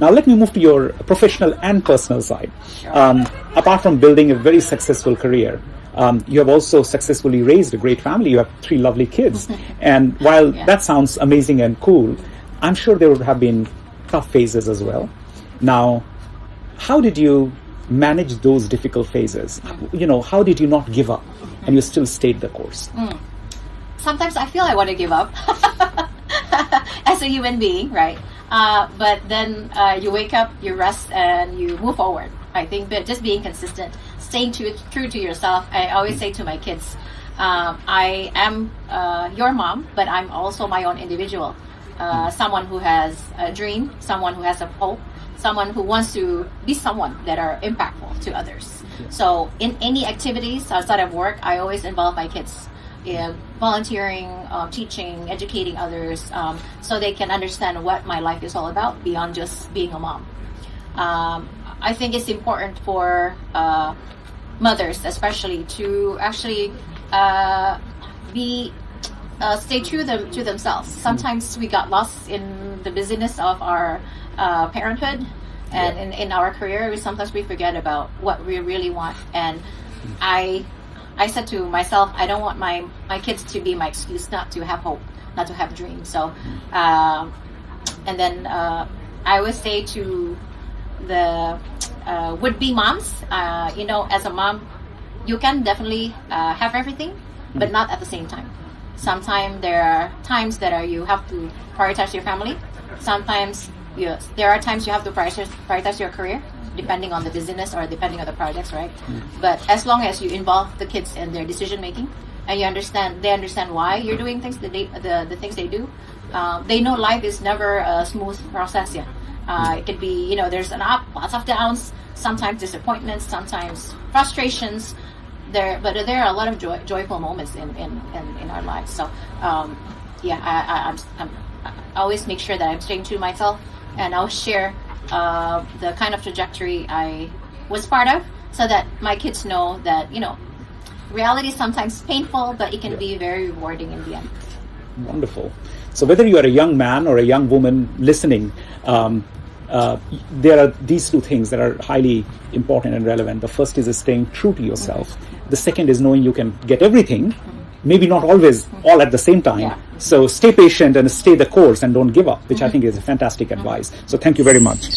Now let me move to your professional and personal side. Apart from building a very successful career, you have also successfully raised a great family. You have 3 lovely kids. And while that sounds amazing and cool, I'm sure there would have been tough phases as well. Now, how did you manage those difficult phases? How did you not give up and you still stayed the course? Sometimes I feel I want to give up as a human being, right? But then you wake up, you rest, and you move forward. I think that just being consistent, staying true to yourself. I always say to my kids, I am your mom, but I'm also my own individual. Someone who has a dream, someone who has a hope, someone who wants to be someone that are impactful to others. So in any activities outside of work, I always involve my kids. Volunteering, teaching, educating others, so they can understand what my life is all about beyond just being a mom. I think it's important for mothers, especially, to actually stay true to themselves. Sometimes we got lost in the busyness of our parenthood, and in our career, sometimes we forget about what we really want. And I said to myself, I don't want my kids to be my excuse not to have hope, not to have dreams. So, and then I always say to the would-be moms, as a mom, you can definitely have everything, but not at the same time. Sometimes there are times that you have to prioritize your family. Sometimes there are times you have to prioritize your career, depending on the busyness or depending on the projects, right? But as long as you involve the kids in their decision making, and they understand why you're doing things, the things they do, they know life is never a smooth process. It could be, there's an up, lots of downs, sometimes disappointments, sometimes frustrations. But there are a lot of joyful moments in our lives. So, I always make sure that I'm staying true to myself, and I'll share the kind of trajectory I was part of, so that my kids know that, reality is sometimes painful, but it can be very rewarding in the end. Wonderful. So whether you are a young man or a young woman listening, there are these 2 things that are highly important and relevant. The first is staying true to yourself. The second is knowing you can get everything, maybe not always all at the same time. So stay patient and stay the course and don't give up, which I think is a fantastic advice. So thank you very much.